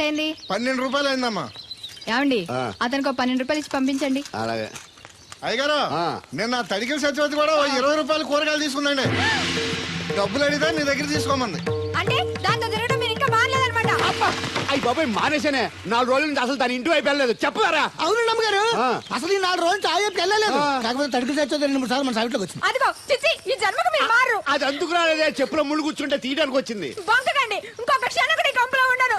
ఏంటి 12 రూపాయలు అయిందమ్మా. ఏమండి అతనికి 12 రూపాయలు ఇచ్చి పంపించండి. అలాగే అయ్యగారు నిన్న తడికిల సత్యవతి కూడా 20 రూపాయలు కూరగాయలు తీసుకుందండి. డబ్బులు అడిగితే నీ దగ్గర తీసుకోమంది. అంటే దాంతో తిరగడం మీరు ఇంకా మారలేదన్నమాట. అయ్యి బాబాయ్ మానేశానే 4 రోజుల నుంచి అసలు తన ఇంటి వైపు వెళ్ళలేదు చెప్పారా? అవును నమ్మగారు అసలు ఈ 4 రోజులు చాయకి వెళ్ళలేదు. కాకపోతే తడికి తెచ్చోది 2-3 సార్లు మన సైట్లోకి వచ్చింది. అదిగో చిచ్చి ఈ జన్మకు మీరు మారు. అది అందుకు రాలేదే, చెప్పులో ముళ్ళు కూర్చుంటే తీయడానికి వచ్చింది. బొంకకండి ఇంకొక క్షణం కూడా ఈ కంపలో ఉండను.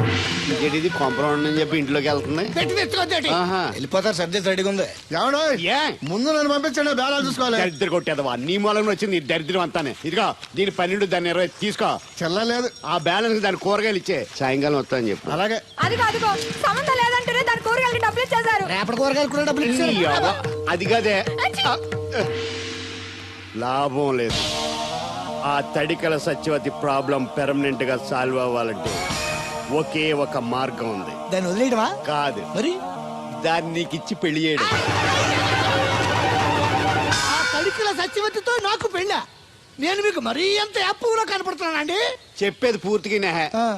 ఇది కొంపరం ఉండని చెప్పి ఇంట్లోకి వెళ్తుంది. పెట్టి తెచ్చుకోద్దేటి వెళ్ళిపోతారు. సర్ది రెడీగా ఉంది. ఏమన్నా ఏ ముందు నన్ను పంపించండి, బేరాలు చూసుకోవాలి. దరిద్ర కొట్టేదవా నీ మూలంలో వచ్చింది ఈ దరిద్రం అంతానే. ఇదిగో దీని 12 దాన్ని 20 తీసుకో. చెల్లలేదు ఆ బ్యాలెన్స్ దాని కూరగాయలు ఇచ్చే సాయంకాలం వస్తాయని చెప్పు. అలాగే. అదిగో అదిగో సంబంధం లేదంటేనే దాని కూరగాయలకి డబ్బులు ఇచ్చేశారు. రేపటి కూరగాయలు కూడా డబ్బులు ఇచ్చారు. అది కదే లాభం లేదు. ఆ తడికల సత్యవతి ప్రాబ్లం పెర్మనెంట్ గా సాల్వ్ అవ్వాలంటే ఒకే ఒక మార్గం ఉంది. దాన్ని వదిలేయడమా? కాదు మరి దాన్ని నీకు ఇచ్చి పెళ్లి చేయడం. ఆ తడికిల సత్యవతితో నాకు పెళ్ళా? నేను మీకు మరీ ఎంత యాప్లో కనపడుతున్నానండి. చెప్పేది పూర్తిగా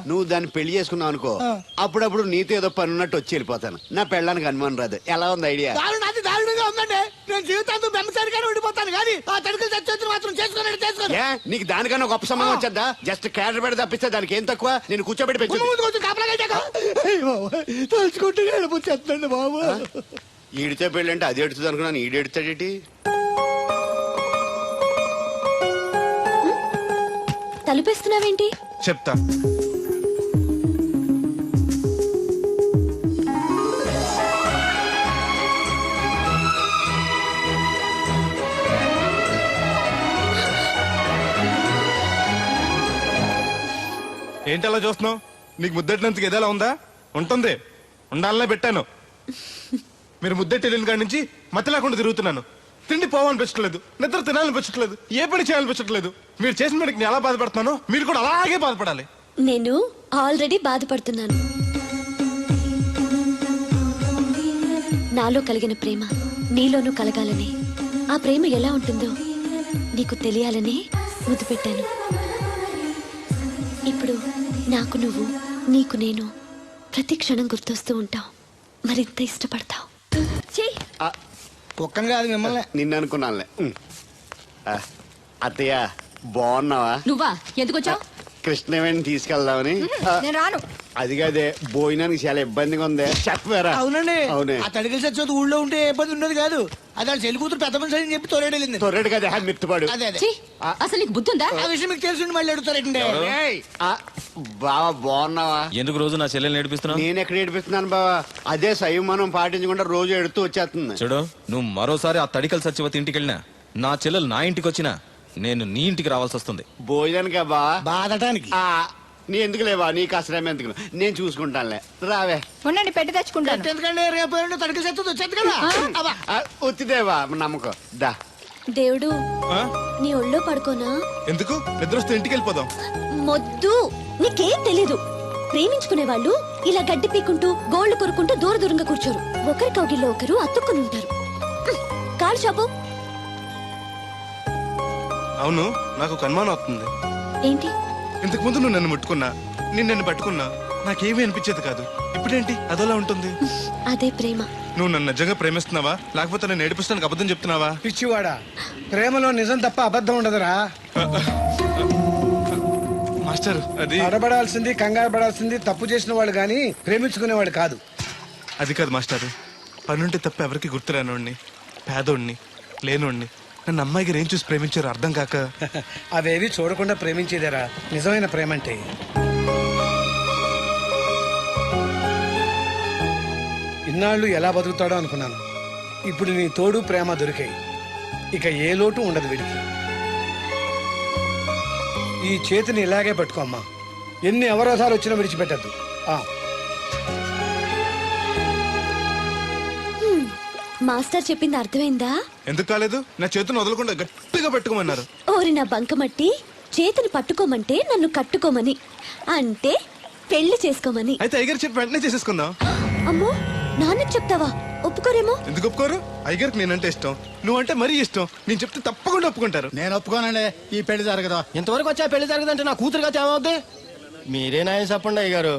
నువ్వు దాన్ని పెళ్లి చేసుకున్నావు అనుకో, అప్పుడప్పుడు నీతో ఏదో పని ఉన్నట్టు వచ్చి వెళ్ళిపోతాను. నా పెళ్ళడానికి అనుమానం రాదు. ఎలా ఉంది ఐడియా? అది దారుణంగా ఉందండి. నేను జీవితాంతం బెమ్మసారిగానే ఉండిపోతాను కానీ ఆ తడికిల సత్యవతిని మాత్రం చేసుకోను. నీకు దానికన్నా గొప్ప సంబంధం వచ్చేద్దా? జస్ట్ క్యాడర్ పెడితే తప్పిస్తే దానికి ఏం తక్కువ? నేను కూర్చోబెట్టి పెంచు. తలుచుకుంటే ఏడిపోతుందండి బాబు. ఈడితే పెళ్ళి అంటే అది ఎడుతుంది అనుకున్నాను, ఈడు ఎడుతాడేటి? తలుపేస్తున్నావేంటి? చెప్తా. ఏంటి అలా చూస్తున్నావు? నీకు ముద్దెట్టినందుకు ఏదైనా ఉందా? ఉంటుంది, ఉండాలనే పెట్టాను. మీరు ముద్దెట్టి వెళ్ళిన కాడి నుంచి మతి లేకుండా తిరుగుతున్నాను. తిండి పోవాలనిపించట్లేదు, నిద్ర తినాలనిపించట్లేదు, ఏ పని చేయాలనిపించట్లేదు. మీరు చేసిన పనికి నేను ఎలా బాధపడుతున్నానో మీరు కూడా అలాగే బాధపడాలి. నేను ఆల్రెడీ బాధపడుతున్నాను. నాలో కలిగిన ప్రేమ నీలోనూ కలగాలని, ఆ ప్రేమ ఎలా ఉంటుందో నీకు తెలియాలని ముద్దు పెట్టాను. ఇప్పుడు నాకు నువ్వు, నీకు నేను ప్రతి క్షణం గుర్తొస్తూ ఉంటావు. మరింత ఇష్టపడతావు. ఒక్కని కాదు మిమ్మల్ని. నిన్ను అనుకున్నానులే. అత్తయ్య బాగున్నావా? నువ్వా ఎందుకు వచ్చావు? కృష్ణవేణి తీసుకెళ్దామని. నేను రాను. అది కాదే, భోజనానికి చాలా ఇబ్బందిగా ఉంది. చెప్పారా? అవునండి. అవునే. ఆ తడికిల సత్యవతి ఊళ్ళో ఉంటే ఏ ఇబ్బంది ఉండదు కాదు. అది వాళ్ళ చెల్లి కూతురు పెద్ద మనిషి అని చెప్పి తోలేడెళ్ళింది. తొర్రెడు కదా మిత్తుపాడు. అదే అదే. అసలు నీకు బుద్ధి ఉందా? ఆ విషయం మీకు తెలిసి మళ్ళీ అడుగుతారండి. బావా బాగున్నావా? ఎందుకు రోజు నా చెల్లెల్ని ఏడిపిస్తున్నావు? నేను ఎక్కడ ఏడిపిస్తున్నాను బావా? అదే సంయమనం పాటించకుండా రోజు ఎడుతూ వచ్చేస్తుంది. చూడు, నువ్వు మరోసారి ఆ తడికల సత్యవతి ఇంటికి వెళ్ళినా, నా చెల్లెలు నా ఇంటికి వచ్చినా నేను నీ ఇంటికి రావాల్సి వస్తుంది. భోజనానికా బావా? బాధటానికి. నీ ఎందుకు లేవా? నీకు అసలు ఎందుకు, నేను చూసుకుంటానులే. రావే. ఉండండి పెట్టి తెచ్చుకుంటాను. ఎందుకంటే రేపు తడికిల సత్యవతి వచ్చేది కదా. వచ్చిదేవా నమ్మకం. దా దేవుడు, నీ ఒళ్ళో పడుకోనా? ఎందుకు? నిద్ర వస్తే ఇంటికి వెళ్ళిపోదాం. మొద్దు, నీకేం తెలీదు. ప్రేమించుకునే వాళ్ళు ఇలా గడ్డి పీక్కుంటూ గోళ్లు కొరుకుంటూ దూర దూరంగా కూర్చోరు. ఒకరి కౌగిల్లో ఒకరు అతుక్కుని ఉంటారు. కాలు చాపు. అవును, నాకు ఒక అనుమానం అవుతుంది. ఏంటి? ఇంతకు ముందు నువ్వు నన్ను ముట్టుకున్నా, నేను నన్ను పట్టుకున్నా, నాకేమీ అనిపించేది కాదు. ఇప్పుడేంటి అదోలా ఉంటుంది? అదే ప్రేమ. నువ్వు నన్ను నిజంగా ప్రేమిస్తున్నావా, లేకపోతే నన్ను ఏడిపిస్తానికి అబద్ధం చెప్తున్నావా? పిచ్చివాడా, ప్రేమలో నిజం తప్ప అబద్ధం ఉండదురా. మాస్టర్, అది అడబడాల్సింది, కంగారు పడాల్సింది తప్పు చేసిన వాళ్ళు గాని ప్రేమించుకునేవాడు కాదు. అది కాదు మాస్టర్. పనుంటే తప్ప ఎవరికి గుర్తురానోడిని, పేదోడిని, లేనోడిని నన్ను అమ్మాయి గారు ఏం చూసి ప్రేమించారో అర్థం కాక. అవేవి చూడకుండా ప్రేమించేదేరా నిజమైన ప్రేమ అంటే. ఇన్నాళ్ళు ఎలా బతుకుతాడో అనుకున్నాను. ఇప్పుడు నీ తోడు ప్రేమ దొరికాయి. ఇక ఏ లోటు ఉండదు వీడికి. ఈ చేతిని ఇలాగే పట్టుకోమ్మా. ఎన్ని అవరోధాలు వచ్చినా విడిచిపెట్టద్దు. మాస్టర్ చెప్పింది అర్థమైందా? ఎందుకు కాలేదు? నా చేతిని వదలకుండా గట్టిగా పెట్టుకోమన్నారు. ఓరి నా బంకమట్టి, చేతిని పట్టుకోమంటే నన్ను కట్టుకోమని, అంటే పెళ్లి చేసుకోమని. అయితే అయ్యగారు చెప్పి వెంటనే చేసేసుకుందాం. అమ్మో, నాన్నకి చెప్తావా? ఒప్పుకోరేమో. ఎందుకు ఒప్పుకోరు? అయ్యగారికి నేనంటే ఇష్టం, నువ్వంటే మరీ ఇష్టం. నేను చెప్తే తప్పకుండా ఒప్పుకుంటారు. నేను ఒప్పుకోనండి. ఈ పెళ్లి జరగదు. ఇంతవరకు వచ్చా పెళ్లి జరగదంటే నా కూతురుగా ఏమవుద్ది? మీరే నాయ చెప్పండి అయ్య గారు.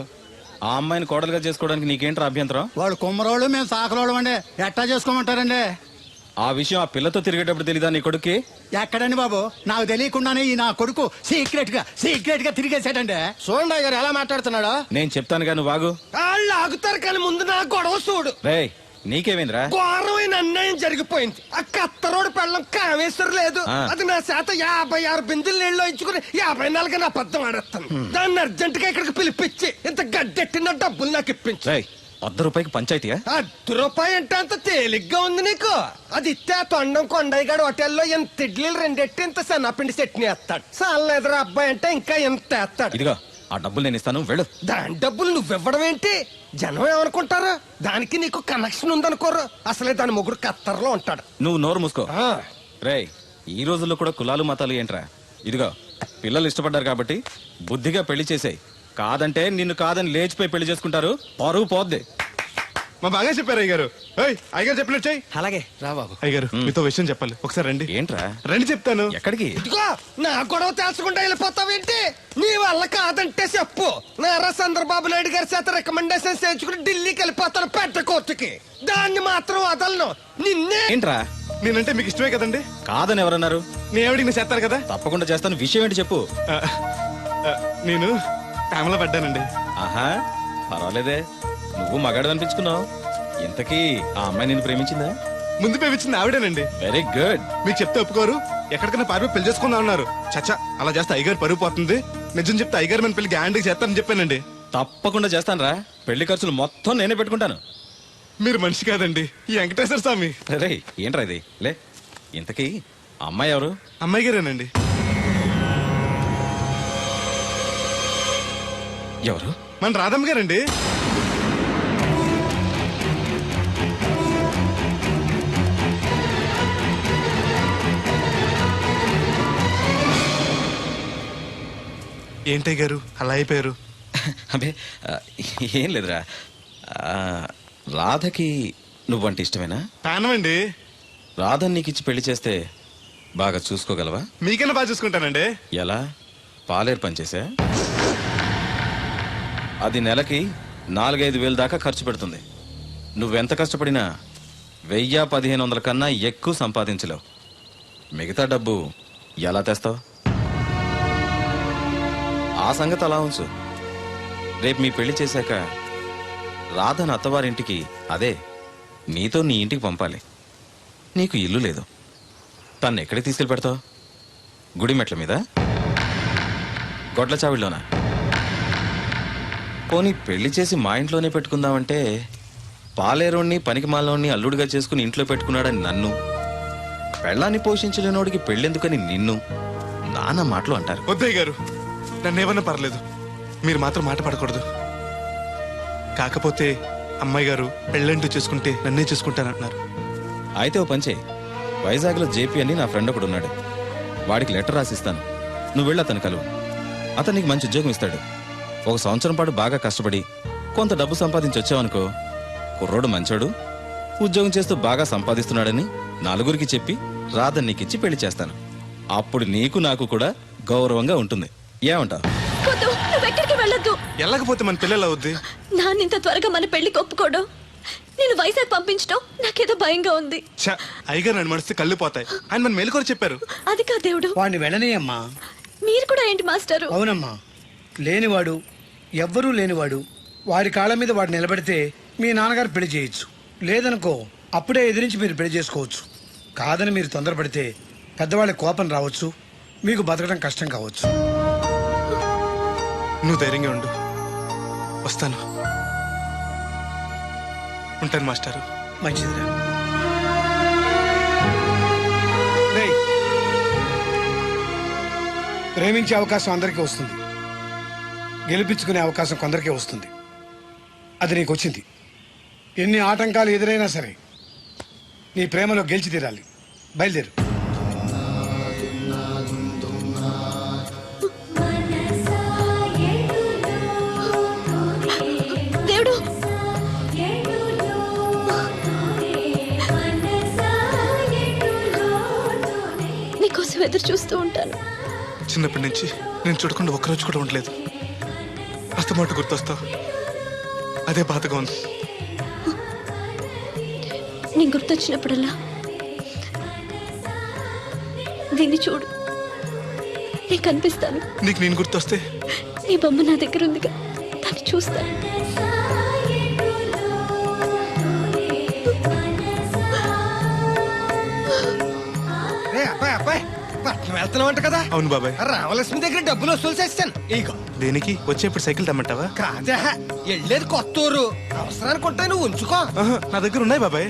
ఆ అమ్మాయిని కోడలుగా చేసుకోవడానికి నీకేంట్రా అభ్యంతరం? వాడు కుమ్మరోళ్ళు మేము సాకరోళ్ళు అండి. ఎట్టా చేసుకోమంటారండి? ఆ విషయం ఆ పిల్లతో తిరిగేటప్పుడు తెలీదా నీ కొడుక్కి? ఎక్కడండి బాబు, నాకు తెలియకుండానే ఈ నా కొడుకు సీక్రెట్ గా తిరిగేసాడండి. చూడండి గారు ఎలా మాట్లాడుతున్నాడా. నేను చెప్తాను కానీ వాగు. వాళ్ళు ఆగుతారు కానీ ముందు నా గొడవ చూడు. రేయ్ నీకేమైందిరా? ఘోరమైన అన్యాయం జరిగిపోయింది. ఆ కత్తరోడు పెళ్ళం కామేశ్వరం లేదు. ఆ. అది నా చేత 56 బిందులు నీళ్ళు ఇచ్చుకుని 54 నా అబద్ధం ఆడేస్తాను. దాన్ని అర్జెంట్ గా ఇక్కడికి పిలిపించి ఇంత గడ్డెట్టిన డబ్బులు నాకు ఇప్పించు. రేయ్ ₹100 పంచాయతీయా? ₹10 అంటే అంత తేలిగ్గా ఉంది నీకు. అది ఇస్తే ఆ తొండం కొండయ్యగాడు హోటల్లో ఎంత ఇడ్లీలు 2 ఎట్టి ఇంత సన్నపిండి చట్నీ వేస్తాడు. సాల ఎదురు అబ్బాయి అంటే ఇంకా ఎంత వేస్తాడు. ఇదిగో ఆ డబ్బులు నేను ఇస్తాను, వెళ్ళు. దాని డబ్బులు నువ్వివ్వడం ఏంటి? జనం ఏమనుకుంటారు? దానికి నీకు కనెక్షన్ ఉందనుకోరు. అసలే దాని మొగుడు కత్తర్లో ఉంటాడు. నువ్వు నోరు మూసుకో. ఆ, రేయ్ ఈ రోజుల్లో కూడా కులాలు మతాలు ఏంట్రా? ఇదిగో పిల్లలు ఇష్టపడ్డారు కాబట్టి బుద్ధిగా పెళ్లి చేసేయ్. కాదంటే నిన్ను కాదని లేచిపోయి పెళ్లి చేసుకుంటారు, పరువు పోద్ది. మా బాగా చెప్పారు అయ్యగారు. అయ్యగారు చెప్పినట్టు చెయ్యి. అలాగే రా బాబు. అయ్యగారు మీతో విషయం చెప్పాలి, ఒకసారి రండి. ఏంట్రా? రండి చెప్తాను. ఎక్కడికి? ఇదిగో నా గొడవ తెలుసుకుంటా వెళ్ళిపోతావేంటి? నీ వల్ల కాదంటే చెప్పు. నారా చంద్రబాబు నాయుడు గారి చేత రికమెండేషన్ చేయించుకుని ఢిల్లీకి వెళ్ళిపోతాను పెద్ద కోర్టుకి. దాన్ని మాత్రం వదలను. నిన్నే. ఏంట్రా? నేనంటే మీకు ఇష్టమే కదండి. కాదని ఎవరన్నారు? నేను ఎవడికి నేను చేస్తారు కదా. తప్పకుండా చేస్తాను. విషయం ఏంటి చెప్పు. ఆ, ఆ, నేను ప్రేమలో పడ్డానండి. ఆహా పర్వాలేదే, నువ్వు మగాడు అనిపించుకున్నావు. ఇంతకీ ఆ అమ్మాయి నిన్ను ప్రేమించిందా? ముందు పేవిచ్చింది ఆవిడేనండి. Very good. మీకు చెప్తే ఒప్పుకోరు. ఎక్కడికైనా పారిపోయి పెళ్లి చేసుకుందాం అన్నారు. చచ్చా, అలా చేస్తే అయ్యగారు పరుగు పోతుంది. నిజం చెప్తే అయ్యగారు మన పెళ్లి గ్యాండ్కి చేస్తానని చెప్పానండి. తప్పకుండా చేస్తానురా. పెళ్లి ఖర్చులు మొత్తం నేనే పెట్టుకుంటాను. మీరు మనిషి కాదండి, ఈ వెంకటేశ్వర స్వామి. రే ఏంట్రా ఇది? లే ఇంతకీ ఆ అమ్మాయి ఎవరు? అమ్మాయి గారేనండి. ఎవరు? మన రాధమ్మ గారండి. ఏంటయ్య గారు అలా అయిపోయారు? అబే ఏం లేదురా. ఆ, రాధకి నువ్వంటే ఇష్టమేనా? ప్రాణమండి. రాధని నీకు ఇచ్చి పెళ్లి చేస్తే బాగా చూసుకోగలవా? మీకన్నా బాగా చూసుకుంటానండి. ఎలా? పాలేరు పనిచేసా? అది నెలకి 4-5 వేలు దాకా ఖర్చు పెడుతుంది. నువ్వెంత కష్టపడినా 1000-1500 కన్నా ఎక్కువ సంపాదించలేవు. మిగతా డబ్బు ఎలా తెస్తావు? ఆ సంగతి అలా ఉంచు. రేపు మీ పెళ్లి చేశాక రాధను అత్తవారింటికి, అదే నీతో నీ ఇంటికి పంపాలి. నీకు ఇల్లు లేదు. తను ఎక్కడికి తీసుకెళ్ళి పెడతావు? గుడి మెట్ల మీద? గొడ్ల చావిడిలోనా? పోనీ పెళ్లి చేసి మా ఇంట్లోనే పెట్టుకుందామంటే పాలేరోణ్ణి పనికిమాలోని అల్లుడిగా చేసుకుని ఇంట్లో పెట్టుకున్నాడని నన్ను, పెళ్ళాన్ని పోషించలేనోడికి పెళ్ళెందుకని నిన్ను నానా మాటలు అంటారు. వద్దయ్య గారు, నన్నేమన్నా పర్లేదు, మీరు మాత్రం మాట పడకూడదు. కాకపోతే అమ్మాయి గారు పెళ్ళంటూ చేసుకుంటే నన్నే చేసుకుంటానంటున్నారు. అయితే ఓ పంచే, వైజాగ్లో జేపీ అని నా ఫ్రెండ్ ఒకడు ఉన్నాడు. వాడికి లెటర్ రాసిస్తాను. నువ్వు వెళ్ళి అతను కలువు. అతను నీకు మంచి ఉద్యోగం ఇస్తాడు. 1 సంవత్సరం పాటు బాగా కష్టపడి కొంత డబ్బు సంపాదించి వచ్చావనుకో, కుర్రోడు మంచోడు, ఉద్యోగం చేస్తూ బాగా సంపాదిస్తున్నాడని 4గురికి చెప్పి రాధని నీకిచ్చి పెళ్లి చేస్తాను. అప్పుడు నీకు నాకు కూడా గౌరవంగా ఉంటుంది. ఏమంటావు? వద్దు, నువ్వెక్కడికి వెళ్ళొద్దు. వెళ్ళకపోతే మన పిల్లలు అవుద్ది. నాన్నింత త్వరగా మన పెళ్లికి ఒప్పుకోడు. నేను వైజాగ్ పంపించడం నాకేదో భయంగా ఉంది. అయ్యగారు నన్ను మనిస్తే కళ్ళు పోతాయి. ఆయన మన మేలు కూడా చెప్పారు. అది కాదు దేవుడు. వాడిని వెళ్ళనీయమ్మా. మీరు కూడా ఏంటి మాస్టారు? అవునమ్మా, లేనివాడు, ఎవ్వరూ లేనివాడు, వాడి కాళ్ళ మీద వాడు నిలబడితే మీ నాన్నగారు పెళ్లి చేయొచ్చు. లేదనుకో అప్పుడే ఎదిరించి మీరు పెళ్లి చేసుకోవచ్చు. కాదని మీరు తొందరపడితే పెద్దవాళ్ళ కోపం రావచ్చు, మీకు బతకడం కష్టం కావచ్చు. నువ్వు ధైర్యంగా ఉండు, వస్తాను. ఉంటాను మాస్టారు. మంచిదిరా. రేయ్, ప్రేమించే అవకాశం అందరికీ వస్తుంది, గెలిపించుకునే అవకాశం కొందరికే వస్తుంది. అది నీకు వచ్చింది. ఎన్ని ఆటంకాలు ఎదురైనా సరే నీ ప్రేమలో గెలిచి తీరాలి. బయలుదేరు. దేవుడు, నీకోసం ఎదురు చూస్తూ ఉంటాను. చిన్నప్పటి నుంచి నేను చూడకుండా ఒక్కరోజు కూడా ఉండలేదు. అస్తమాట గుర్తొస్తావు. అదే బాధగా ఉంది. నేను గుర్తొచ్చినప్పుడల్లా దీన్ని చూడు, నేను కనిపిస్తాను. నీకు నేను గుర్తొస్తే నీ బొమ్మ నా దగ్గర ఉందిగా, దాన్ని చూస్తాను. రే అబ్బాయి అబ్బాయి, పట్నం వెళ్తున్నావంట కదా? అవును బాబాయ్. రామలక్ష్మి దగ్గర డబ్బులు వసూలు చేస్తాను. ఇగో. దేనికి? వచ్చేప్పుడు సైకిల్ తెమ్మంటావా? కాదే, వెళ్ళేది కొత్త ఊరు, అవసరానికి ఉంటాయి, నువ్వు ఉంచుకో. ఆహా, నా దగ్గర ఉన్నాయి బాబాయ్.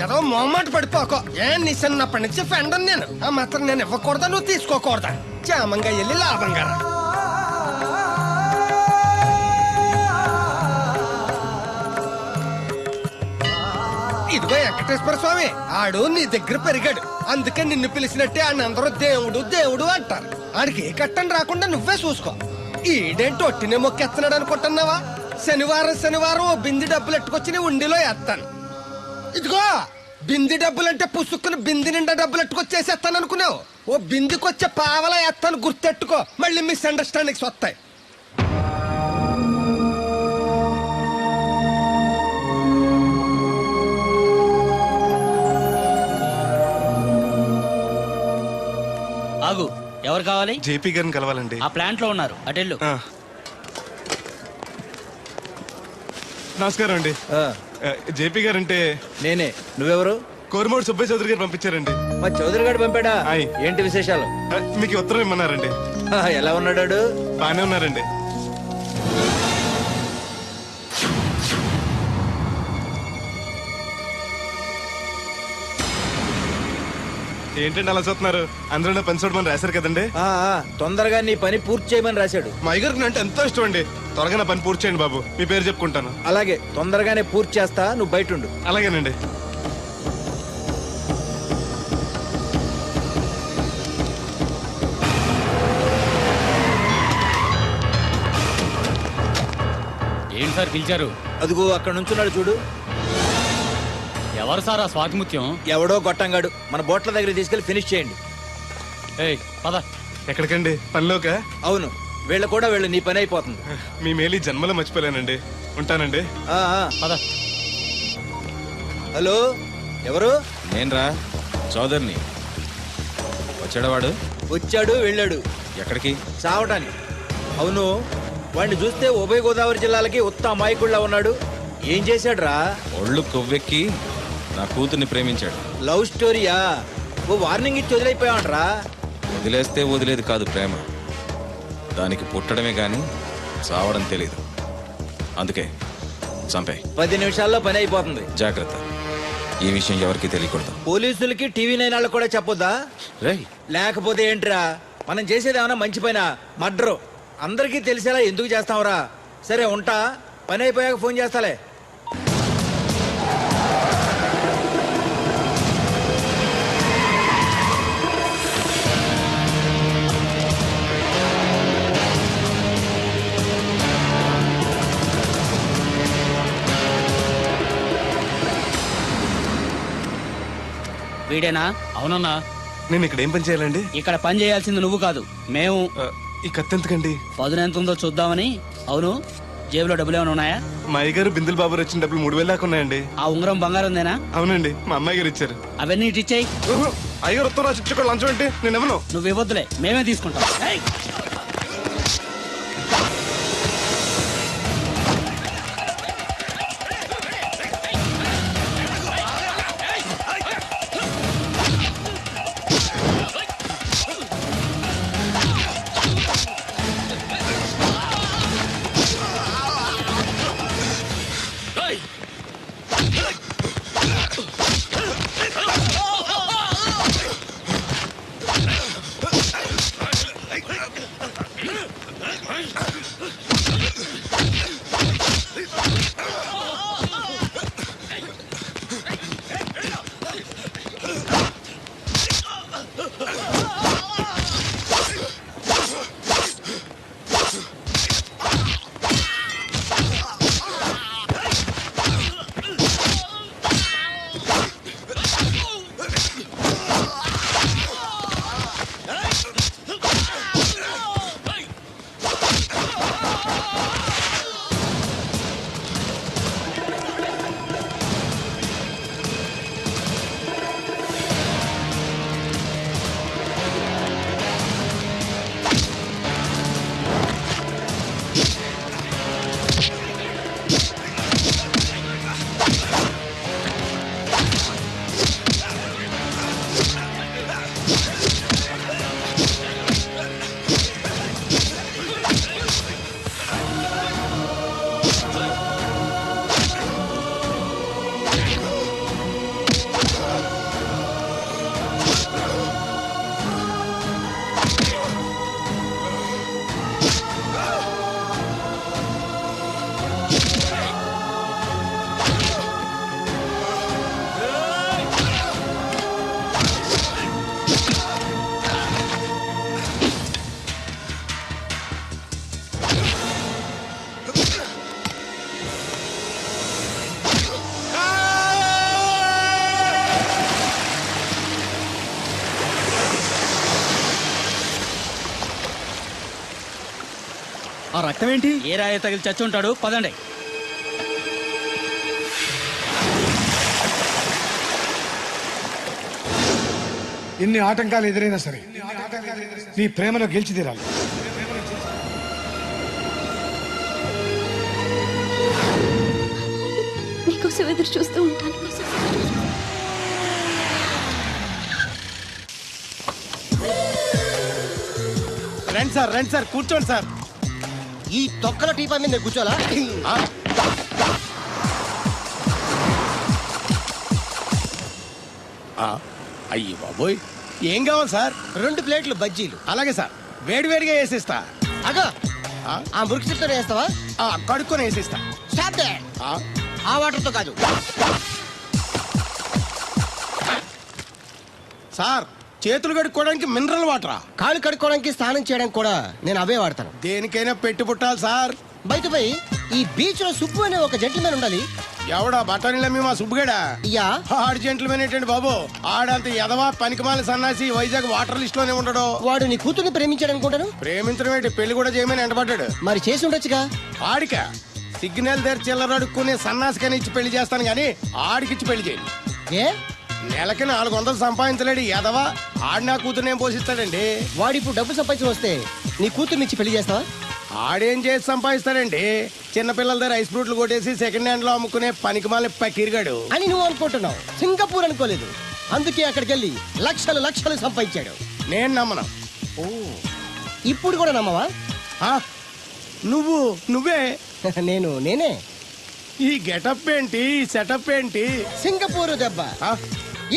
ఏదో మొహమాట పడిపోకో. నీ చిన్నప్పటి నుంచి ఫ్రెండ్ నేను. ఆ మాత్రం నేను ఇవ్వకూడదా, నువ్వు తీసుకోకూడదా? క్షేమంగా వెళ్ళి లాభంగా రా. ఇదిగో వెంకటేశ్వర స్వామి, ఆడు నీ దగ్గర పెరిగాడు, అందుకే నిన్ను పిలిచినట్టే ఆయన అందరూ దేవుడు దేవుడు అంటారు. ఆడికి ఏ కట్టం రాకుండా నువ్వే చూసుకో. ఈడేంటి ఒట్టినే మొక్కెత్తనాడు అనుకుంటున్నావా? శనివారం శనివారం ఓ బింది డబ్బులు ఎట్టుకొచ్చి నీ ఉండిలో వేస్తాను. ఇదిగో బింది డబ్బులంటే పుసుక్కుని బింది నిండా డబ్బులు ఎట్టుకొచ్చేసేస్తాను అనుకున్నావు. ఓ బిందికొచ్చే పావలా వేస్తాను, గుర్తెట్టుకో. మళ్ళీ మిస్అండర్స్టాండింగ్స్ వస్తాయి. ఆగు, ఎవరు కావాలి? జేపీ గారిని కలవాలండి. ఆ ప్లాంట్ లో ఉన్నారు, అటెళ్ళు. నమస్కారం అండి. జేపీ గారు అంటే నేనే. నువ్వెవరు? కోరమూడు సుబ్బయ్య చౌదరి గారు పంపించారండి. మా చౌదరి గారు పంపాడా? ఆయ్. ఏంటి విశేషాలు? మీకు ఉత్తరం ఇమ్మన్నారండి. ఎలా ఉన్నాడు? బానే ఉన్నారండి. ఏంటండి అలా చూస్తున్నారు? అందరూ పని చూడమని రాశారు కదండి. తొందరగా నీ పని పూర్తి చేయమని రాశాడు. మా అయ్యగారికి అంటే ఎంతో ఇష్టం అండి. త్వరగా నా పని పూర్తి చేయండి బాబు, మీ పేరు చెప్పుకుంటాను. అలాగే, తొందరగానే పూర్తి చేస్తా, నువ్వు బయట ఉండు. అలాగేనండి. ఏంటి సార్ పిలిచారు? అదిగో అక్కడ నుంచున్నాడు చూడు. ఎవరు సార్ ఆ స్వాతిముత్యం? ఎవడో గొట్టంగాడు. మన బోట్ల దగ్గర తీసుకెళ్లి ఫినిష్ చేయండి. ఏయ్ పద. ఎక్కడికండి? పనిలోకా? అవును, వీళ్ళ కూడా వీళ్ళు, నీ పని అయిపోతుంది. మీ మేలు ఈ జన్మలో మర్చిపోలేనండి. ఉంటానండి. పద. హలో, ఎవరు? నేనరా, చౌదరిని. వచ్చాడవాడు? వచ్చాడు, వెళ్ళాడు. ఎక్కడికి? చావటానికి. అవును, వాడిని చూస్తే ఉభయ గోదావరి జిల్లాలకి ఉత్త అమాయకుడిలా ఉన్నాడు. ఏం చేశాడు రా? ఒళ్ళు కొవ్వెక్కి నా కూతుర్ని ప్రేమించాడు. లవ్ స్టోరీయా? ఓ వార్నింగ్ ఇచ్చి వదిలైపోయావంట్రా. వదిలేస్తే వదిలేది కాదు ప్రేమ, దానికి పుట్టడమే గాని చావడం తెలీదు. అందుకే చంపే. 10 నిమిషాల్లో పని అయిపోతుంది. జాగ్రత్త, ఈ విషయం ఎవరికి తెలియకూడదు. పోలీసులకి టీవీ 9 వాళ్ళకి కూడా చెప్పొద్దా? రేయ్, లేకపోతే ఏంట్రా, మనం చేసేది ఏమన్నా మంచి పైన మర్డరు. అందరికీ తెలిసేలా ఎందుకు చేస్తావురా? సరే ఉంటా, పని అయిపోయాక ఫోన్ చేస్తాలే. వీడేనా? అవునన్నా. నేను ఇక్కడ ఏం పని చేయాలండి? ఇక్కడ పని చేయాల్సింది నువ్వు కాదు, మేము. ఈ కత్తి ఎంతకండి? పదును ఎంత ఉందో చూద్దామని. అవును, జేబులో డబ్బులు ఏమైనా ఉన్నాయా? మా అయ్యగారు బిందులు బాబు వచ్చిన డబ్బులు 3000 దాకా ఉన్నాయండి. ఆ ఉంగరం బంగారం ఉందేనా? అవునండి, మా అమ్మాయి గారు ఇచ్చారు. అవన్నీ ఇటు ఇచ్చేయి. అయ్యగారు ఉత్తరం రాసి ఇచ్చుకో, లంచం ఏంటి? నేను ఇవ్వను. నువ్వు ఇవ్వద్దులే, మేమే తీసుకుంటాం. ఏయ్! రక్తం ఏంటి? ఏ రాయ తగిలి చచ్చి ఉంటాడు, పదండి. ఎన్ని ఆటంకాలు ఎదురైనా సరే నీ ప్రేమలో గెలిచి తీరాలి. నీకోసం ఎదురు చూస్తూ ఉంటాను. రండి సార్ కూర్చోండి సార్. ఈ తొక్కల టీపా మీద నేను కూర్చోాలా? అయ్యి బాబోయ్, ఏం కావాలి సార్? 2 ప్లేట్లు బజ్జీలు. అలాగే సార్, వేడివేడిగా వేసిస్తా. అగో ఆ మురికి చెట్టు వేస్తావా? కడుక్కొని వేసిస్తా. స్టాప్ దే. ఆ వాటర్ తో కాదు సార్, చేతులు కడుక్కోవడానికి మినరల్ వాటరా? కాళ్ళు కడుక్కోవడానికి స్నానం చేయడానికి కూడా నేను అవే వాడతాను. దేనికైనా పెట్టి పుట్టాలి సార్. బయట ఈ బీచ్ లో సుబ్బు అనే ఒక జెంటిల్మెన్ ఉండాలి. ఎవడా బఠానీలమ్మి మా సుబ్బుగడా? యా. ఆడు జెంట్లమెన్ ఏంటండి బాబు? ఆడంత ఎదవా పనికిమాల సన్నాసి వైజాగ్ వాటర్ లిస్ట్ లోనే ఉండడు. వాడు నీ కూతుర్ని ప్రేమించాడు అనుకుంటాను. ప్రేమించడం ఏంటి, పెళ్లి కూడా చేయమని ఎంటబడ్డాడు. మరి చేసి ఉండొచ్చుగా. ఆడిక సిగ్నల్ దగ్గర చిల్లర అడుక్కునే సన్నాసికని ఇచ్చి పెళ్లి చేస్తాను గానీ ఆడికిచ్చి పెళ్లి చేయండి. ఏ నెలకి 400 సంపాదించలేడు ఎదవా. ఆడి నా కూతురునేం పోషిస్తాడండి? వాడిప్పుడు డబ్బు సంపాదించి వస్తే నీ కూతుర్ని ఇచ్చి పెళ్లి చేస్తావా? ఆడేం చేసి సంపాదిస్తాడండి? చిన్నపిల్లల దగ్గర ఐస్ ఫ్రూట్లు కొట్టేసి సెకండ్ హ్యాండ్ లో అమ్ముకునే పనికిమాల పకీర్గాడు అని నువ్వు అనుకుంటున్నావు. సింగపూర్ అనుకోలేదు. అందుకే అక్కడికి వెళ్ళి లక్షలు సంపాదించాడు. నేను నమ్మను. ఇప్పుడు కూడా నమ్మవా? నువ్వే నేనే. ఈ గెటప్ ఏంటి, ఈ సెటప్ ఏంటి? సింగపూర్ దెబ్బ.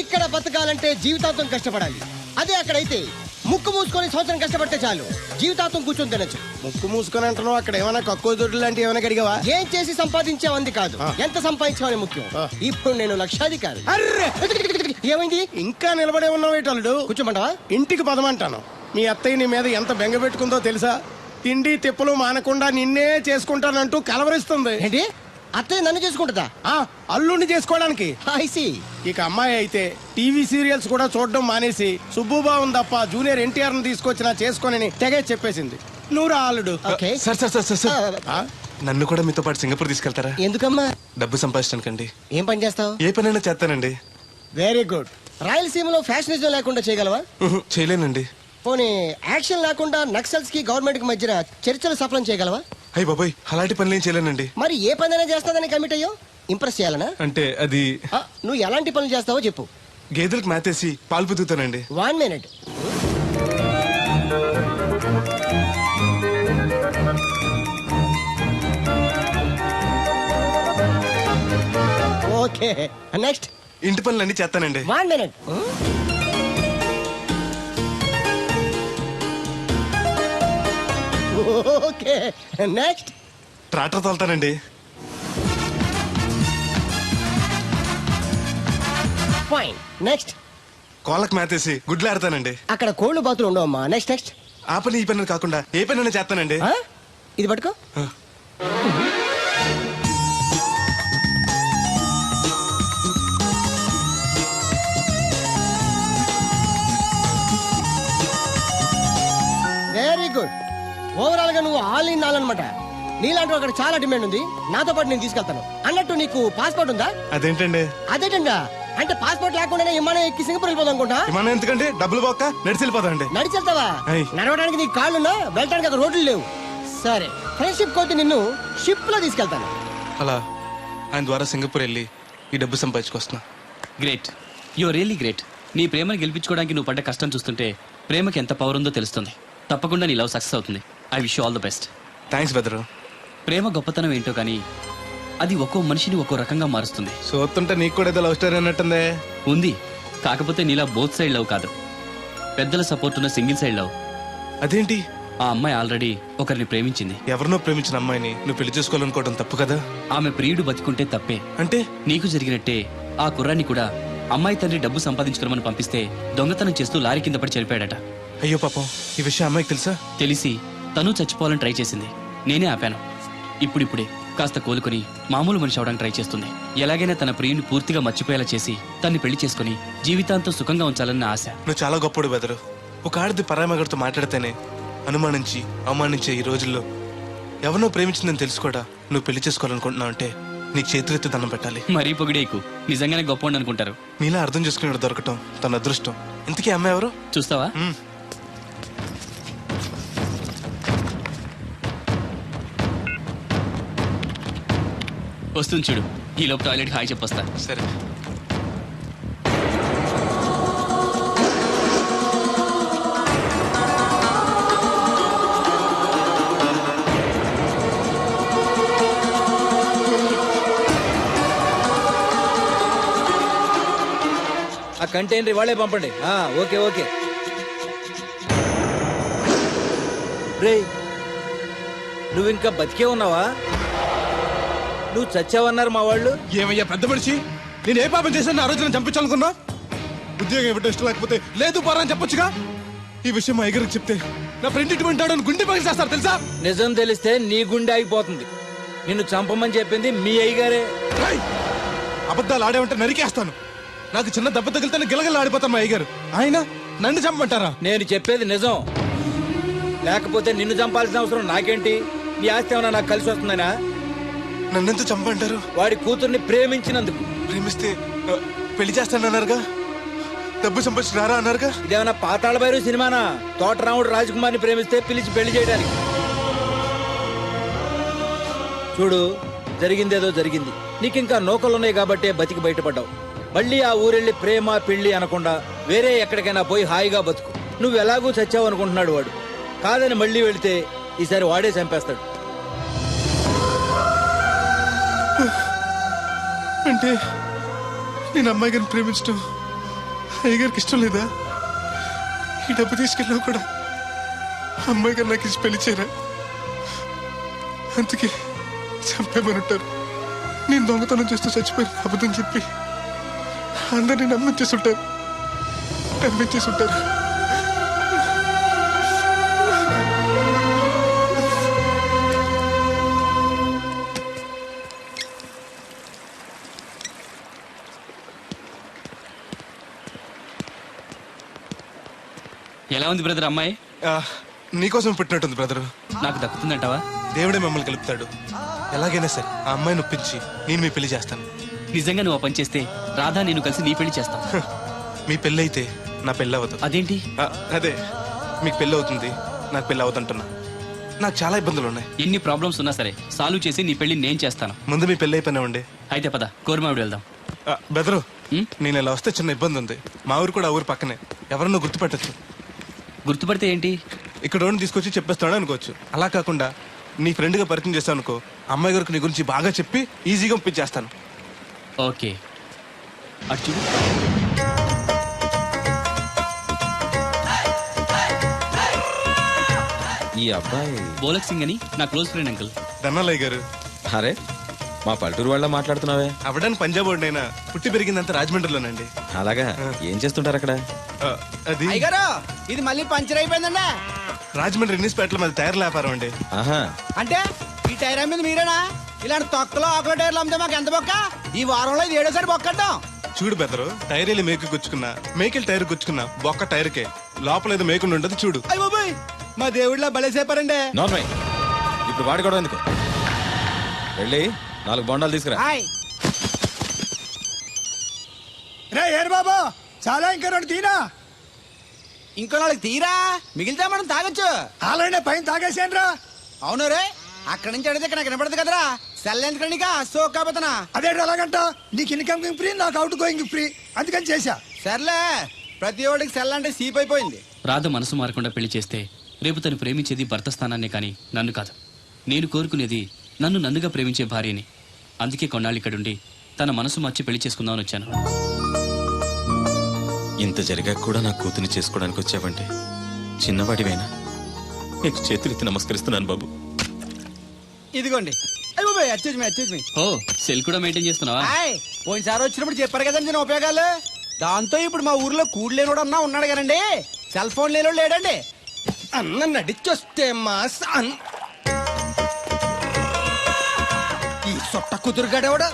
ఇక్కడ బతకాలంటే జీవితాంతం కష్టపడాలి. అదే అక్కడైతే ముక్కు మూసుకొని సంవత్సరం కష్టపడితే చాలు, జీవితాంతం కూర్చొని తినచ్చు. ముక్కు మూసుకొని అంటున్నావు, అక్కడ ఏమైనా కక్కువ దొడ్డు లాంటి ఏమైనా కడిగావా? ఏం చేసి సంపాదించావంది కాదు, ఎంత సంపాదించావని ముఖ్యం. ఇప్పుడు నేను లక్షాధికారి. అర్రే, ఏమైంది? ఇంకా నిలబడే ఉన్నావు ఏటల్లుడు? కూర్చోమంటావా? ఇంటికి పదమంటాను. మీ అత్తయ్య నీ మీద ఎంత బెంగ పెట్టుకుందో తెలుసా? తిండి తిప్పలు మానకుండా నిన్నే చేసుకుంటానంటూ కలవరిస్తుంది. ఏంటి, అత్తయ్య నన్ను చేసుకుంటుందా? అల్లుడిని చేసుకోవడానికి. I see. ఇక అమ్మాయి అయితే టీవీ సీరియల్స్ కూడా చూడడం మానేసి సుబ్బుబాబు తప్ప జూనియర్ ఎన్టీఆర్ ని తీసుకొచ్చిన చేసుకోనని తెగే చెప్పేసింది. నువ్వు రా అల్లుడు. Okay. సార్ నన్ను కూడా మీతో పాటు సింగపూర్ తీసుకెళ్తారా? ఎందుకమ్మా? డబ్బు సంపాదించడానికండి. ఏం పని చేస్తావు? ఏ పనైనా చేస్తానండి. Very good. రాయలసీమలో ఫ్యాషనిజం లేకుండా చేయగలవా? చేయలేనండి. పోనీ యాక్షన్ లేకుండా నక్సల్స్ కి గవర్నమెంట్ కి మధ్య చర్చలు సఫలం చేయగలవా? అయ్యి బాబాయ్, అలాంటి పనులు ఏం చేయలేనండి. మరి ఏ పనైనా చేస్తాదని కమిట్ అయ్యో? ఇంప్రెస్ చేయాలనా? అంటే అది నువ్వు ఎలాంటి పనులు చేస్తావో చెప్పు. గేదెలకు మేతేసి పాలు పుదుగుతానండి. 1 minute. Okay, next. ఇంటి పనులన్నీ చేస్తానండి. 1 minute. Okay, next. ట్రాక్టర్ తోలుతానండి. Fine, next. కోళ్ళకు మేతేసి గుడ్లు ఆడతానండి. అక్కడ కోళ్ళు బాతులు ఉండవమ్మా. నెక్స్ట్. ఆ పని ఈ పని కాకుండా ఏ పనైనా చేస్తానండి. ఇది పట్టుకో. Very good. ఓవరాల్ గా నువ్వు ఆల్ ఇన్ ఆల్ అనమాట. నీలాంటి అక్కడ చాలా డిమాండ్ ఉంది. నాతో పాటు నేను తీసుకెళ్తాను. అన్నట్టు నీకు పాస్పోర్ట్ ఉందా? అదేంటండి? అదేటండా అంటే పాస్పోర్ట్ లేకుండానే విమానం ఎక్కి సింగపూర్ వెళ్ళిపోదాం అనుకుంటా. విమానం ఎందుకంటే డబ్బులు పోక నడిచి వెళ్ళిపోతానండి. నడిచి వెళ్తావా? నడవడానికి నీకు కాళ్ళున్నా, వెళ్ళడానికి అక్కడ రోడ్లు లేవు. సరే, ఫ్రెండ్షిప్ కోతి నిన్ను షిప్ లో తీసుకెళ్తాను. అలా ఆయన ద్వారా సింగపూర్ వెళ్ళి ఈ డబ్బు సంపాదించుకొస్తున్నా. Great, you really great. నీ ప్రేమను గెలిపించుకోవడానికి నువ్వు పడ్డ కష్టం చూస్తుంటే ప్రేమకి ఎంత పవర్ ఉందో తెలుస్తుంది. తప్పకుండా నీ లవ్ సక్సెస్ అవుతుంది. I wish you all the best. Thanks బెదరు. ప్రేమ గొప్పతనం ఏంటో కానీ అది ఒక్కో మనిషిని ఒక్కో రకంగా మారుస్తుంది. చూస్తుంటే నీకు కూడా ఏదో లవ్ స్టోరీ అన్నట్టుందే. ఉంది, కాకపోతే నీలా బోత్ సైడ్ లవ్ కాదు, పెద్దల సపోర్ట్ ఉన్న సింగిల్ సైడ్ లవ్. అదేంటి? ఆ అమ్మాయి ఆల్రెడీ ఒకరిని ప్రేమించింది. ఎవరినో ప్రేమించిన అమ్మాయిని నువ్వు పెళ్లి చేసుకోవాలనుకోవడం తప్పు కదా? ఆమె ప్రియుడు బతికుంటే తప్పే. అంటే నీకు జరిగినట్టే ఆ కుర్రాన్ని కూడా అమ్మాయి తండ్రి డబ్బు సంపాదించుకోమని పంపిస్తే దొంగతనం చేస్తూ లారీ కింద పడి చనిపోయాడట. అయ్యో పాపం, ఈ విషయం అమ్మాయికి తెలుసా? తెలిసి తను చచ్చిపోవాలని ట్రై చేసింది. నేనే ఆపాను. ఇప్పుడిప్పుడే కాస్త కోలుకొని మామూలు మనిషి అవడానికి ట్రై చేస్తుంది. ఎలాగైనా తన ప్రియుని పూర్తిగా మర్చిపోయేలా చేసి తన్ని పెళ్లి చేసుకుని జీవితాంతం సుఖంగా ఉంచాలన్న ఆశ. నువ్వు చాలా గొప్పడు బెదరు. ఒక ఆడది పరామగడితో మాట్లాడితేనే అనుమానించి అవమానించే ఈ రోజుల్లో ఎవరినో ప్రేమించిందని తెలుసు కూడా నువ్వు పెళ్లి చేసుకోవాలనుకుంటున్నావు అంటే నీకు చేతులెత్తి దండం పెట్టాలి. మరీ పొగిడేకు, నిజంగానే గొప్ప అనుకుంటారు. నీలా అర్థం చేసుకునే దొరకటం తన అదృష్టం. ఇంతకీ అమ్మాయి ఎవరు? చూస్తావా? వస్తుంది చూడు. ఈ లోపు టాయిలెట్ హాయ్ చెప్పొస్తా. సరే. ఆ కంటైనర్ వాళ్ళే పంపండి. Okay okay. రే, నువ్వు ఇంకా బతికే ఉన్నావా? నువ్వు చచ్చావన్నారు మా వాళ్ళు. ఏమయ్యా పెద్ద మనిషి, నేను ఏ పాపం చేశాను ఆ రోజు నేను చంపించాలనుకున్నా? ఉద్యోగం ఇవ్వడం ఇష్టం లేకపోతే లేదు పోరా అని చెప్పొచ్చుగా. ఈ విషయం మా అయ్యగారికి చెప్తే నా ఫ్రెండ్ ఇటు వింటాడని గుండె పగిలి చేస్తారు తెలుసా? నిజం తెలిస్తే నీ గుండె ఆగిపోతుంది. నిన్ను చంపమని చెప్పింది మీ అయ్యగారే. అబద్ధాలు ఆడేమంటే నరికేస్తాను. నాకు చిన్న దెబ్బ తగిలితే గిలగల ఆడిపోతాను మా అయ్యగారు. ఆయన నన్ను చంపమంటారా? నేను చెప్పేది నిజం. లేకపోతే నిన్ను చంపాల్సిన అవసరం నాకేంటి? నీ ఆస్తి ఏమన్నా నాకు కలిసి వస్తుందనా? నన్నెంత చంపంటారు? వాడి కూతుర్ని ప్రేమించినందుకు. ప్రేమిస్తే పెళ్లి చేస్తానన్నారుగా, డబ్బు సంపాదించి రారా అన్నారుగా. ఇదేమన్నా పాతాళ భైరవ సినిమానా? తోటరాముడు రాజకుమార్ని ప్రేమిస్తే పిలిచి పెళ్లి చేయడానికి. చూడు, జరిగిందేదో జరిగింది. నీకింకా నౌకలున్నాయి కాబట్టే బతికి బయటపడ్డావు. మళ్ళీ ఆ ఊరెళ్ళి ప్రేమ పెళ్లి అనకుండా వేరే ఎక్కడికైనా పోయి హాయిగా బతుకు. నువ్వు ఎలాగూ చచ్చావు అనుకుంటున్నాడు వాడు. కాదని మళ్ళీ వెళితే ఈసారి వాడే చంపేస్తాడు. అంటే నేను అమ్మాయి గారిని ప్రేమించడం అయ్యగారికి ఇష్టం లేదా? ఈ డబ్బు తీసుకెళ్ళినా కూడా అమ్మాయి గారు నాకు ఇచ్చి పెళ్లి చేయరా? అందుకే చంపేమని ఉంటారు. నేను దొంగతనం చేస్తూ చచ్చిపోయిన అబద్ధం చెప్పి అందరినీ నమ్మించేస్తుంటారు. ఎలా ఉంది బ్రదర్ అమ్మాయి? నీకోసం పెట్టినట్టుంది బ్రదరు. నాకు దక్కుతుందంటావా? దేవుడే మమ్మల్ని కలుపుతాడు. ఎలాగైనా సరే ఆ అమ్మాయిని ఒప్పించి నేను మీ పెళ్లి చేస్తాను. నిజంగా నువ్వు ఆ పని చేస్తే రాధా నేను కలిసి నీ పెళ్లి చేస్తాం. మీ పెళ్ళి అయితే నా పెళ్ళి అవ్వదు. అదేంటి? అదే, మీకు పెళ్ళి అవుతుంది, నాకు పెళ్ళి అవుతుంటున్నా. నాకు చాలా ఇబ్బందులు ఉన్నాయి. ఎన్ని ప్రాబ్లమ్స్ ఉన్నా సరే సాల్వ్ చేసి నీ పెళ్లి నేను చేస్తాను. ముందు మీ పెళ్ళి అయిపోయినా ఉండే. అయితే పద కోరమావిడి వెళ్దాం. బెదరు, నేను ఇలా వస్తే చిన్న ఇబ్బంది ఉంది. మా ఊరు కూడా ఆ ఊరు పక్కనే. ఎవరన్నా గుర్తుపెట్టచ్చు. గుర్తుపడితే ఏంటి? ఇక్కడ రోడ్డు తీసుకొచ్చి చెప్పేస్తాడు అనుకోవచ్చు. అలా కాకుండా నీ ఫ్రెండ్గా పరిచయం చేస్తాను అనుకో, అమ్మాయి గారికి నీ గురించి బాగా చెప్పి ఈజీగా పంపించేస్తాను. ఓకే, అటు చూడు. ఈ అబ్బాయి బోలక్ సింగ్ అని నా క్లోజ్ ఫ్రెండ్ అంకుల్. ధనాలయ్య గారు. అరే, మా పల్లెటూరు వాళ్ళ మాట్లాడుతున్నావే? అవడానికి పంజాబ్ వాడినైనా పుట్టి పెరిగిందంతా రాజమండ్రిలోనండి. అలాగా? ఏం చేస్తుంటారు అక్కడ? అది ఇది మళ్ళీ పంచర్ అయిపోయిందండి. రాజమండ్రి ఇన్నిస్పేటలో మాది టైర్ల వ్యాపారం అండి. ఆహా, అంటే ఈ టైర్ మీద మీరేనా? ఇలాంటి తొక్కలో ఆకుల టైర్లు అమ్మితే మాకు ఎంత బొక్క? ఈ వారంలో ఇది 7వ బొక్కడ్డాం. చూడు బెదరు, టైర్ వెళ్ళి మేకు గుచ్చుకున్నా, మేకెళ్ళి టైర్ గుచ్చుకున్నా, బొక్క టైర్కే. లోపల ఏదో మేకుండా ఉండదు చూడు. అయ్య బాబాయ్, మా దేవుడిలా బలేసేపారండి. నార్మల్. ఇప్పుడు వాడుకోవడం ఎందుకు? వెళ్ళి 4 బొండాలు తీసుకురా. రే ఏరు బాబా, చాలా ఇంకా 2 తీరా. ఇంకో 4 తీరా, మిగిలితే మనం తాగొచ్చు. ఆల్రెడీ పైన తాగేసాను రా. అవును రే, అక్కడి నుంచి అడిగితే ఇక్కడ నాకు వినపడదు కదరా. సెల్ ఎందుకండి సో కాబోతున్నా. అదే అలాగంట, నీకు ఇన్కమ్ ఫ్రీ, నాకు అవుట్ గోయింగ్ ఫ్రీ, అందుకని చేశా. సర్లే, ప్రతి ఒడికి సెల్ అంటే సీప్ అయిపోయింది. రాధ మనసు మారకుండా పెళ్లి చేస్తే రేపు తను ప్రేమించేది భర్త స్థానాన్నే కానీ నన్ను కాదు. నేను కోరుకునేది నన్ను నన్నుగా ప్రేమించే భార్యని. అందుకే కొన్నాళ్ళు ఇక్కడుండి తన మనసు మార్చి పెళ్లి చేసుకుందామని వచ్చాను. ఇంత జరిగాక కూడా నా కూతుని చేసుకోవడానికి వచ్చావంటే చిన్నవాడివైనా నీకు చేతులెత్తి నమస్కరిస్తున్నాను బాబు. ఇదిగోండి. అయ్య బాబాయ్, అచ్చేజ్ మీ. ఓ, సెల్ కూడా మెయింటైన్ చేస్తున్నావా? పోయినసారి వచ్చినప్పుడు చెప్పారు కదండి నేను ఉపయోగాలు. దాంతో ఇప్పుడు మా ఊర్లో కూడలేనోడు అన్నా ఉన్నాడు కదండి. సెల్ ఫోన్ లేనోడు లేడండి. అన్న నడిచొస్తే మాస్ ఈ సొట్ట కుదురుగాడేవాడు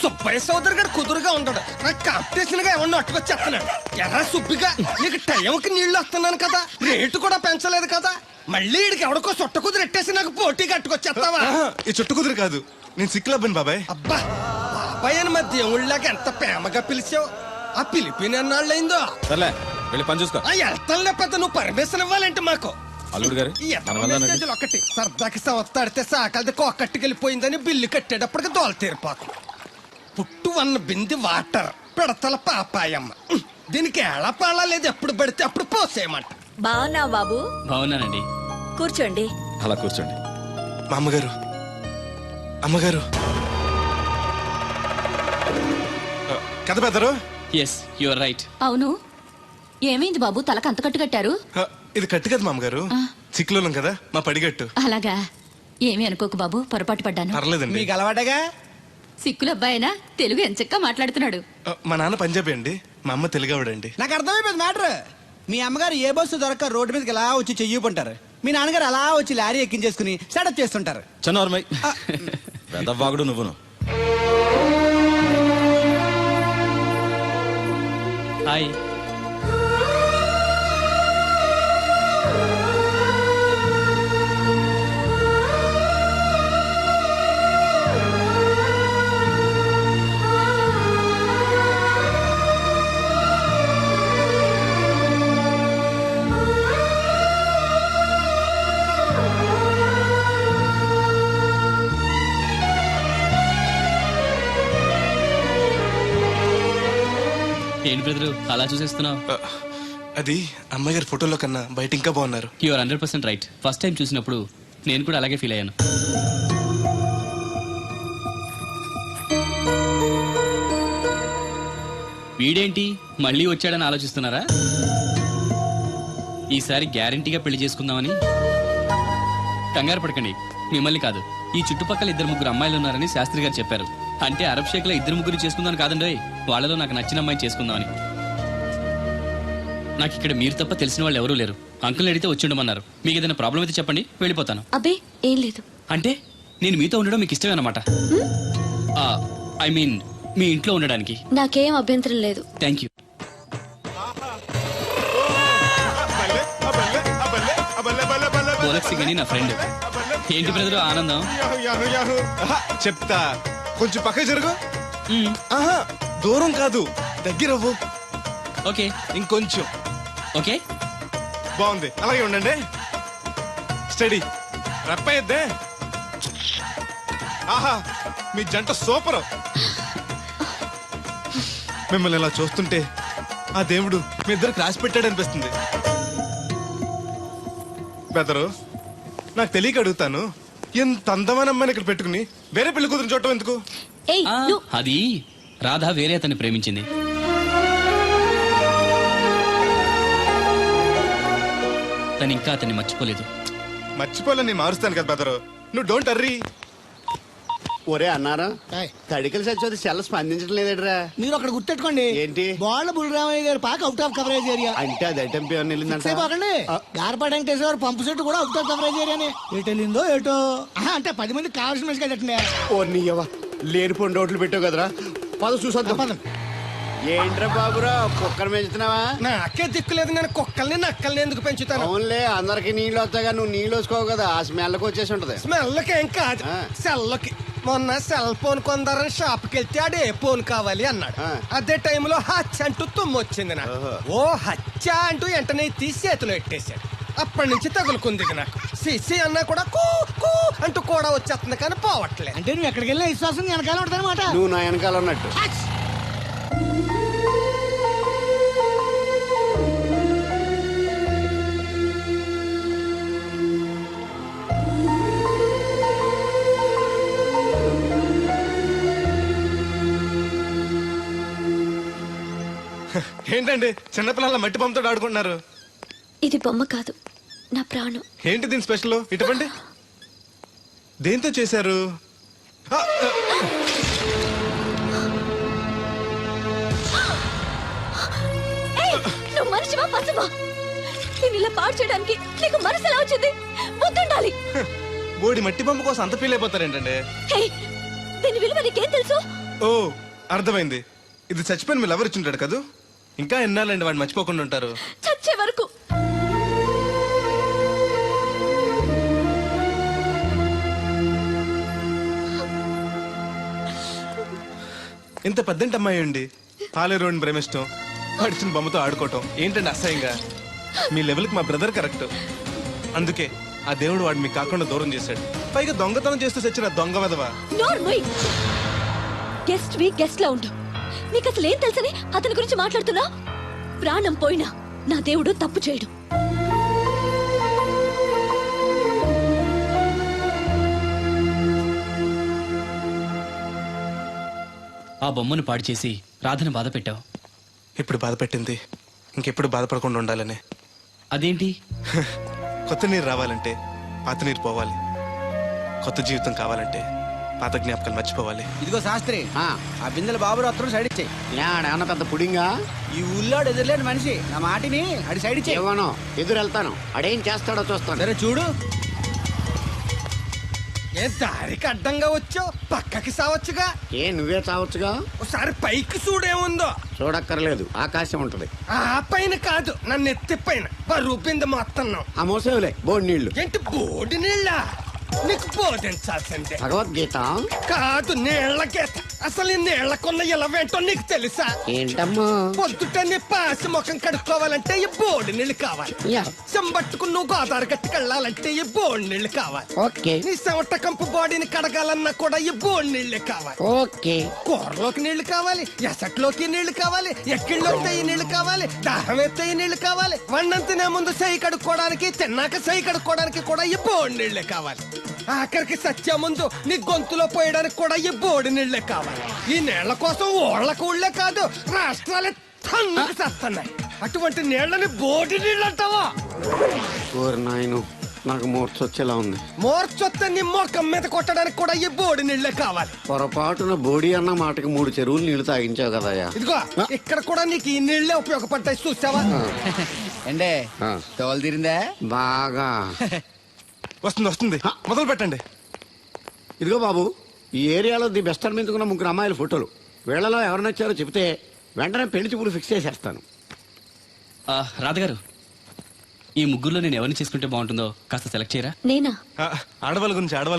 సుబ్బయ్య సోదరు గారు కుదురుగా ఉంటాడు. నాకు కాంపిటీషన్ గా ఏమన్నా అట్టుకొచ్చేస్తున్నాడు. ఎర్ర సుబ్బిగా నీకు టైంకి నీళ్లు వస్తున్నాను కదా, రేటు కూడా పెంచలేదు కదా. మళ్ళీ ఇడికి ఎవడికో సొట్ట కుదిరెట్టేసి నాకు పోటీ కట్టుకొచ్చేస్తావా? ఆహా, ఈ చుట్టు కుదురు కాదు, నేను సిక్కులబ్బాను బాబాయ్. అబ్బా బాబాయ్ అని మా దేవుళ్ళకి ఎంత ప్రేమగా పిలిచావు. ఆ పిలిపిన ఎన్నాళ్ళైందో. సర్లే వెళ్ళి పని చూసుకో. ఆ వెళ్తానులే పెద్ద, నువ్వు పర్మిషన్ ఇవ్వాలంటే మాకు. అల్లుడు గారు ఈ ఎదవ మెసేజ్లు ఒకటి సరదాకి సంవత్సరాడితే సాకలది కోకట్టుకెళ్ళిపోయిందని బిల్లు కట్టేటప్పటికి దోల తీరిపోతుంది. పుట్టు వన్న బింది వాటర్ పిడతల పాపాయమ్మ. దీనికి ఎలా పాడాలేదు, ఎప్పుడు పడితే అప్పుడు పోసేయమంట. బాగున్నావు బాబు? బాగున్నానండి. కూర్చోండి. అలా కూర్చోండి. మా అమ్మగారు, అమ్మగారు కథ పెద్దరు. Yes your right. అవును, ఏమైంది బాబు తలకు అంత కట్టు కట్టారు? ఇది కట్టు కదా మా అమ్మగారు, సిక్కులోలం కదా మా పడిగట్టు. అలాగా, ఏమీ అనుకోకు బాబు, పొరపాటు పడ్డాను. పర్లేదండి. మీకు అలవాటగా. సిక్కుల అబ్బాయినా తెలుగు ఎంచక్కా మాట్లాడుతున్నాడు. మా నాన్న పంజాబీ అండి, మా అమ్మ తెలుగావిడండి. నాకు అర్థమైపోయింది మ్యాటర్. మీ అమ్మగారు ఏ బస్సు దొరక్క రోడ్డు మీదకి ఎలా వచ్చి చెయ్యిపుంటారు, మీ నాన్నగారు అలా వచ్చి లారీ ఎక్కించేసుకుని సెటప్ చేస్తుంటారు. చన్నోర్మై వెదవ్వాగుడు నువ్వును. హాయ్. ఏంటి బ్రదరు అలా చూసేస్తున్నావు? అది అమ్మగారి ఫోటోలో కన్నా బయట ఇంకా బాగున్నారు. You're 100% right. ఫస్ట్ టైం చూసినప్పుడు నేను కూడా అలాగే ఫీల్ అయ్యాను. వీడేంటి మళ్ళీ వచ్చాడని ఆలోచిస్తున్నారా? ఈసారి గ్యారంటీగా పెళ్లి చేసుకుందామని. కంగారు పడకండి, మిమ్మల్ని కాదు, ఈ చుట్టుపక్కల 2-3 అమ్మాయిలు ఉన్నారని శాస్త్రి గారు చెప్పారు. అంటే అరబ్ షేక్ లో 2-3 చేసుకుందాం కాదండి, వాళ్ళలో నాకు నచ్చిన అమ్మాయిని చేసుకుందామని. నాకు ఇక్కడ మీరు తప్ప తెలిసిన వాళ్ళు ఎవరూ లేరు. అంకుల్ని అడిగితే వచ్చి ఉండమన్నారు. మీకు ఏదైనా ప్రాబ్లం అయితే చెప్పండి, వెళ్ళిపోతాను. అబ్బే ఏం లేదు. అంటే నేను మీతో ఉండడం మీకు ఇష్టమే అన్నమాట. ఐ మీన్ మీ ఇంట్లో ఉండడానికి. నాకేం అభ్యంతరం లేదు. Thank you. గోలక్ సింగ్ అని నా ఫ్రెండ్. ఏంటి బ్రదర్ ఆనందం? చెప్తా, కొంచెం పక్క జరుగు. మ్మ్. ఆహా, దూరం కాదు, దగ్గర అవ్వు. ఓకే ఇంకొంచెం. ఓకే బాగుంది, అలాగే ఉండండి. స్టడీ రప్పయ్యద్దే. ఆహా, మీ జంట సూపర్. మిమ్మల్ని ఇలా చూస్తుంటే ఆ దేవుడు మీ ఇద్దరికి రాసి పెట్టాడు అనిపిస్తుంది. బెదరు, నాకు తెలియక అడుగుతాను, ఎంత అందమైన అమ్మాయిని ఇక్కడ పెట్టుకుని వేరే పెళ్లి కూతురు చూడటం ఎందుకు? ఏయ్ నువ్వు అది రాధ వేరే అతన్ని ప్రేమించింది. తను ఇంకా అతన్ని మర్చిపోలేదు. మర్చిపోలేని మారుస్తాను కదా బెదరు, నువ్వు డోంట్ అర్రీ. ఒరే అన్నారా, తడికలు చచ్చి సెల్ స్పందించడం లేదట్రా. మీరు అక్కడ గుర్తెట్టుకోండి, ఏంటి? బాళ్ళ బుల్రామయ్య గారు పాక అవుట్ ఆఫ్ కవరేజ్ ఏరియా. అంటే అది ఐటమ్ పేరు వెళ్ళిందంటే గార్పాడు వెంకటేశ్వర పంపు సెట్ కూడా అవుట్ ఆఫ్ కవరేజ్ ఏరియానే. ఎటు వెళ్ళిందో ఏటో. అంటే 10 మంది కావాల్సిన మనిషి కదండి. ఓ నీయవ్వ, లేనిపోయిన రోడ్లు పెట్టావు కదరా. పద చూసొద్దాం. ఏంట్రా బాబురా, కుక్కర్ పెంచుతున్నావా? నాకే దిక్కులేదు, నేను కుక్కల్ని నక్కల్ని ఎందుకు పెంచుతాను? అవునులే, అందరికి నీళ్ళు వస్తాగా, నువ్వు నీళ్ళు వేసుకోవు కదా, ఆ స్మెల్కి వచ్చేసి ఉంటది. స్మెల్కి ఏం కాదు, సెల్కి. మొన్న సెల్ ఫోన్ కొందరని షాప్కి వెళ్తే ఆడే ఫోన్ కావాలి అన్నాడు. అదే టైంలో హచ్చ అంటూ తుమ్మొచ్చింది నాకు. ఓ హచ్చ అంటూ వెంటనే తీసి చేతిలో ఎట్టేశాడు. అప్పటి నుంచి తగులుకుంది ఇది నాకు. సిసి అన్నా కూడా కూ కూ అంటూ కూడా వచ్చేస్తుంది కానీ పోవట్లేదు. అంటే నువ్వు ఎక్కడికి వెళ్ళినా విశ్వాసం వెనకాల ఉంటానమాట. నువ్వు నా వెనకాల ఉన్నట్టు. ఏంటండి చిన్నపిల్లల మట్టి బొమ్మతో ఆడుకుంటున్నారు? ఇది బొమ్మ కాదు, నా ప్రాణం. ఏంటి దీని స్పెషల్? ఇటువంటి దేంతో చేశారు? నువ్వు మనిషివా పశువా? నేను ఇలా పాడు చేయడానికి నీకు మనసు ఎలా వచ్చింది? బుద్ధుండాలి. బోడి మట్టి బొమ్మ కోసం అంత ఫీల్ అయిపోతారేంటండి? దీని విలువ నీకేం తెలుసు? ఓ అర్థమైంది, ఇది చచ్చిపోయిన మీ లవర్ ఇచ్చుంటాడు కదా. ఇంకా ఎన్నాళ్ళండి వాడిని మర్చిపోకుండా ఉంటారు? చచ్చే వరకు. ఇంత పెద్దంటి అమ్మాయి అండి పాలేరోని ప్రేమిష్టం పడిచిన బొమ్మతో ఆడుకోవటం ఏంటండి అసహ్యంగా? మీ లెవెల్కి మా బ్రదర్ కరెక్ట్. అందుకే ఆ దేవుడు వాడు మీకు కాకుండా దూరం చేశాడు. పైగా దొంగతనం చేస్తూ చచ్చిన దొంగ వెధవా. గెస్ట్ వి గెస్ట్ లా ఉంటావు. నీకు అసలు ఏం తెలుసని అతని గురించి మాట్లాడుతున్నా? ప్రాణం పోయినా నా దేవుడు తప్పు చేయడు. ఆ బొమ్మను పాడు చేసి రాధను బాధ పెట్టావు. ఇప్పుడు బాధ పెట్టింది ఇంకెప్పుడు బాధపడకుండా ఉండాలని. అదేంటి? కొత్త నీరు రావాలంటే పాత నీరు పోవాలి. కొత్త జీవితం కావాలంటే పాత జ్ఞాపకాలు మర్చిపోవాలి. ఇదిగో శాస్త్రి, ఆ బిందెల బాబు అత్తరు సైడ్ ఇచ్చేయి. ఏమన్నా పెద్ద పుడింగా? ఈ ఊళ్ళో ఎదురులేని మనిషి, నా మాటిని అడి సైడ్ ఇచ్చేయి. ఏమనో ఎదురు వెళ్తాను, అడేం చేస్తాడో చూస్తాను. సరే చూడు. ఏ దారికి అడ్డంగా వచ్చావు? పక్కకి సావచ్చుగా. ఏ నువ్వే చావచ్చుగా. ఒకసారి పైకి చూడేముందో. చూడక్కర్లేదు, ఆకాశం ఉంటది. ఆ పైన కాదు, నన్ను ఎత్తి పైన రూపింది మొత్తం. ఆ మోసేవులే బోడి నీళ్లు. ఏంటి బోడి నీళ్ళ? నీకు బోధించాల్సిందే. భగవద్గీత కాదు, నీళ్ల గీత. అసలు ఈ నీళ్లకున్న ఇలవేంటో నీకు తెలుసా? ఏంటమ్మా? పొద్దుట నీ పాసి ముఖం కడుక్కోవాలంటే ఈ బోడి నీళ్ళు కావాలి. యా. చెంబట్టుకుని నువ్వు గోదావరి గట్టుకు వెళ్ళాలంటే ఈ బోడి నీళ్ళు కావాలి. ఓకే నీ చెమట కంపు బాడీని కడగాలన్నా కూడా ఈ బోడి నీళ్ళే కావాలి. ఓకే. కూరలోకి నీళ్లు కావాలి, ఎసట్లోకి నీళ్లు కావాలి, ఎక్కిళ్ళొస్తే ఈ నీళ్లు కావాలి, దాహం ఎత్తే ఈ నీళ్లు కావాలి. వండంతినే ముందు సై కడుక్కోవడానికి, తిన్నాక సై కడుక్కోవడానికి కూడా ఈ బోడి నీళ్లే కావాలి. ఆఖరికి సత్య ముందు నీ గొంతులో పోయడానికి కూడా ఈ బోడి నీళ్లే కావాలి. ఈ నీళ్ల కోసం ఓళ్లకు ఊళ్ళే కాదు, రాష్ట్రాలే తన్నుకు చేస్తున్నాయి. అటువంటి నీళ్లని బోడి నీళ్ళు అంటావా? ఓరి నాయను, నాకు మూర్చొచ్చేలా ఉంది. మోర్చొత్తే నీ మొఖం మీద కొట్టడానికి కూడా ఈ బోడి నీళ్లే కావాలి. పొరపాటున బోడి అన్న మాటకి 3 చెరువులు నీళ్లు తాగించావు కదయ్యా. ఇదిగో ఇక్కడ కూడా నీకు ఈ నీళ్లే ఉపయోగపడతాయి, చూసావా? ఏండే తోలు తీరిందా? బాగా వస్తుంది మొదలు పెట్టండి. ఇదిగో బాబు, ఈ ఏరియాలో ది బెస్ట్ అనిపించుకున్న 3 అమ్మాయిల ఫోటోలు. వీళ్ళలో ఎవరు నచ్చారో చెప్తే వెంటనే పెళ్లి చూపులు ఫిక్స్ చేసేస్తాను. రాధగారు, ఈ ముగ్గురులో నేను ఎవరిని చేసుకుంటే బాగుంటుందో కాస్త సెలెక్ట్ చేయరా? నేనా? ఆడవాళ్ళ గురించి